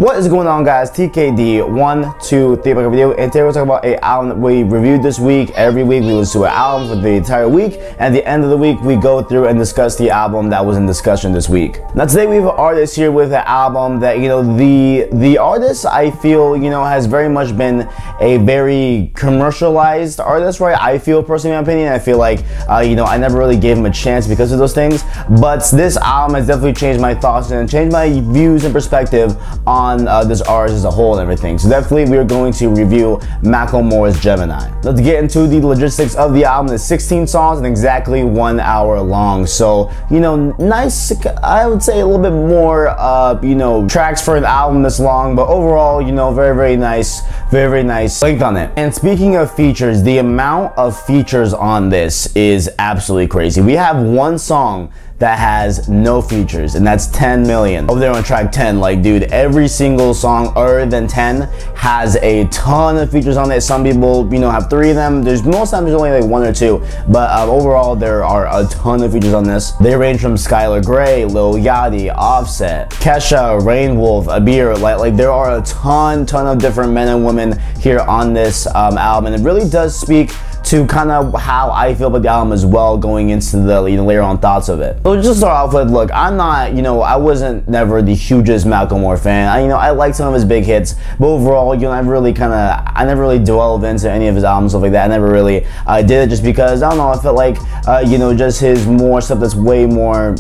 What is going on, guys? TKD 1, 2, 3 back video, and today we're talking about an album that we reviewed this week. Every week we listen to an album for the entire week, and at the end of the week we go through and discuss the album that was in discussion this week. Now today we have an artist here with an album that, the artist, I feel, has very much been a very commercialized artist, right? I feel, personally, in my opinion, I feel like I never really gave him a chance because of those things, but this album has definitely changed my thoughts and changed my views and perspective on this artist as a whole and everything. So definitely we are going to review Macklemore's GEMINI. Let's get into the logistics of the album. It's 16 songs and exactly 1 hour long. So, nice, I would say a little bit more, tracks for an album this long, but overall, very, very nice length on it. And speaking of features, the amount of features on this is absolutely crazy. We have one song that has no features, and that's 10 million. Over there on track 10, like, dude, every single song other than 10 has a ton of features on it. Some people, have 3 of them. Most times there's only like 1 or 2, but overall there are a ton of features on this. They range from Skylar Grey, Lil Yachty, Offset, Kesha, Rain Wolf, Abir. Like there are a ton of different men and women here on this album, and it really does speak to kind of how I feel about the album as well, going into the later on thoughts of it. So just to start off with, look, I'm not, I wasn't never the hugest Mackelmore fan. I like some of his big hits, but overall, I never really delved into any of his albums, stuff like that. I never really did it just because, I don't know, I felt like, just his more stuff that's way more,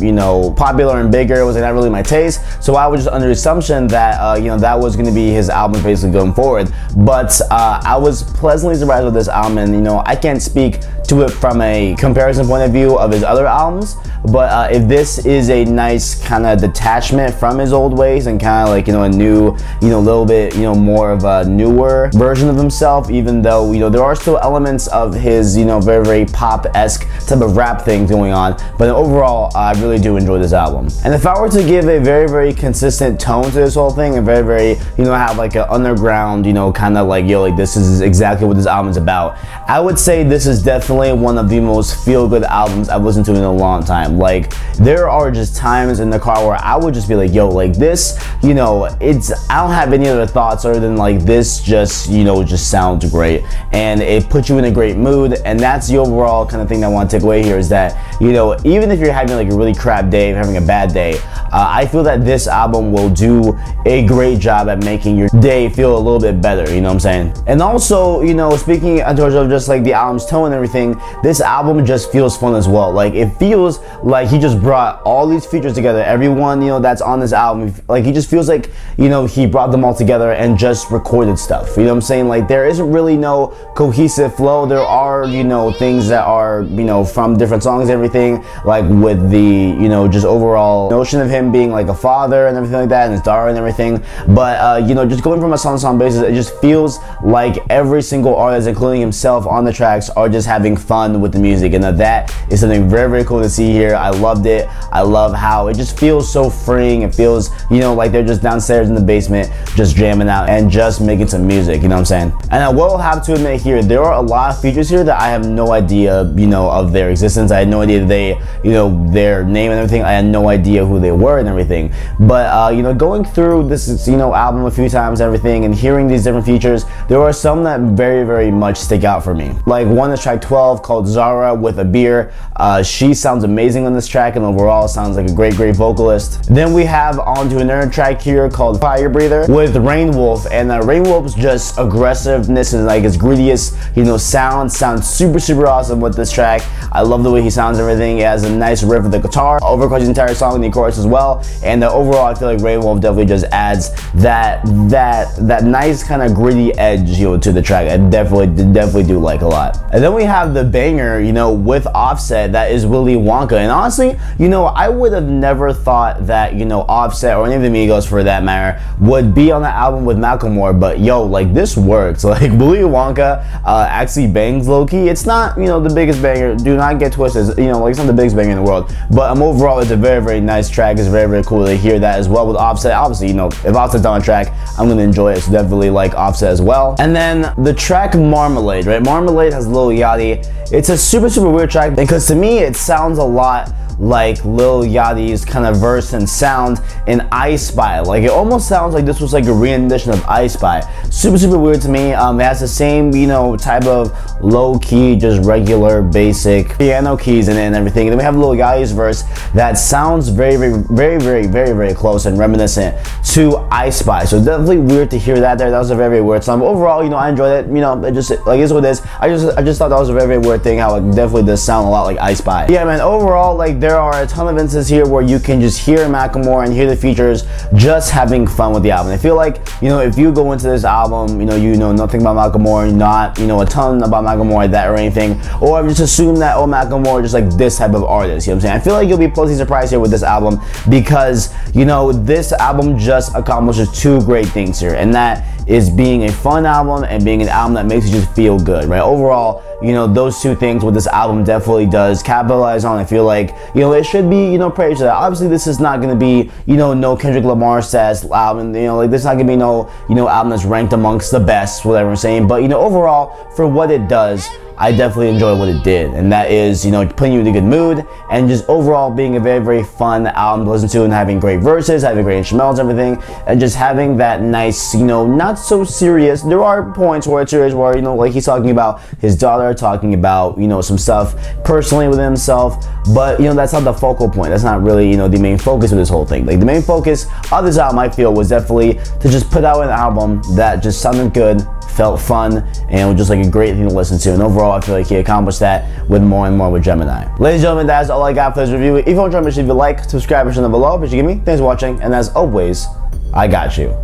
popular and bigger was not really my taste. So I was just under the assumption that, that was going to be his album basically going forward. But I was pleasantly surprised with this album, and, I can't speak to it from a comparison point of view of his other albums, but if this is a nice kind of detachment from his old ways and kind of like, a new, little bit, more of a newer version of himself, even though, there are still elements of his, very, very pop-esque type of rap thing going on, but overall, I really do enjoy this album. And if I were to give a very, very consistent tone to this whole thing, and very, very, have like an underground, kind of like, like this is exactly what this album is about, I would say this is definitely one of the most feel-good albums I've listened to in a long time. Like, there are just times in the car where I would just be like, like this, I don't have any other thoughts other than like this just, just sounds great, and it puts you in a great mood. And that's the overall kind of thing that I want to take away here, is that, even if you're having like a really crap day, having a bad day, I feel that this album will do a great job at making your day feel a little bit better, you know what I'm saying? And also, speaking of just like the album's tone and everything, this album just feels fun as well. Like, it feels like he just brought all these features together, everyone, that's on this album. Like, he just feels like, he brought them all together and just recorded stuff, you know what I'm saying? Like, there isn't really no cohesive flow. There are, things that are, from different songs and everything, like with the, just overall notion of him being like a father and everything like that, and his daughter and everything. But just going from a song basis, it just feels like every single artist, including himself on the tracks, are just having fun with the music, and that is something very, very cool to see here. I loved it. I love how it just feels so freeing. It feels, like they're just downstairs in the basement just jamming out and just making some music, you know what I'm saying? And I will have to admit here, there are a lot of features here that I have no idea, of their existence. I had no idea that they, their name and everything. I had no idea who they were and everything. But going through this album a few times and everything, and hearing these different features, there are some that very, very much stick out for me. Like, one is track 12 called Zara with Abir. She sounds amazing on this track, and overall sounds like a great super Then we have onto another track here called Fire Breather with Rain Wolf, and Rain Wolf's just aggressiveness and like his grittiest, sounds super awesome with this track. I love the way he sounds and everything. It has a nice riff of the guitar, overcuts the entire song in the chorus as well, and overall I feel like Rain Wolf definitely just adds that nice kind of gritty edge, to the track. I definitely do like a lot. And then we have the banger, with Offset, that is Willy Wonka. And honestly, I would have never thought that, Offset, or any of the Migos for that matter, would be on the album with Mackelmore, but like, this works. Like, Willy Wonka actually bangs low-key. It's not, the biggest banger, do not get twisted, like, it's not the biggest banger in the world, but overall it's a very, very nice track. It's very, very cool to hear that as well with Offset. Obviously, if Offset's on a track, I'm gonna enjoy it, so definitely like Offset as well. And then the track Marmalade, right? Marmalade has Lil Yachty. It's a super weird track, because to me it sounds a lot like Lil Yachty's kind of verse and sound in I Spy. Like, it almost sounds like this was like a rendition of I Spy. Super weird to me. It has the same, you know, type of low-key, just regular, basic piano keys in it and everything. And then we have Lil Yachty's verse that sounds very close and reminiscent to I Spy. So definitely weird to hear that there. That was a very weird song. But overall, you know, I enjoyed it. You know, it just, like, is what it is. I just thought that was a very weird thing, how it definitely does sound a lot like I Spy. Yeah, man, overall, like, there are a ton of instances here where you can just hear Macklemore and hear the features just having fun with the album. I feel like, you know, if you go into this album, you know nothing about Macklemore, not, you know, a ton about Macklemore that or anything, or just assume that, oh, Macklemore is just like this type of artist, you know what I'm saying? I feel like you'll be pleasantly surprised here with this album, because, you know, this album just accomplishes two great things here, and that is being a fun album and being an album that makes you just feel good, right? Overall, you know, those two things what this album definitely does capitalize on. I feel like, you know, it should be, you know, praised for that. Obviously, this is not going to be, you know, no Kendrick Lamar says album, you know, like, this is not going to be no, you know, album that's ranked amongst the best, whatever I'm saying. But, you know, overall, for what it does, I definitely enjoy what it did, and that is, you know, putting you in a good mood and just overall being a very fun album to listen to, and having great verses, having great instrumentals, everything, and just having that nice, you know, not so serious. There are points where it's serious, where, you know, like, he's talking about his daughter, talking about, you know, some stuff personally with himself, but, you know, that's not the focal point. That's not really, you know, the main focus of this whole thing. Like, the main focus of this album, I feel, was definitely to just put out an album that just sounded good, felt fun, and was just like a great thing to listen to. And overall, I feel like he accomplished that with more and more with Gemini. Ladies and gentlemen, that's all I got for this review. If you want to try, make sure you like, subscribe, and share down below. But you give me, thanks for watching, and as always, I got you.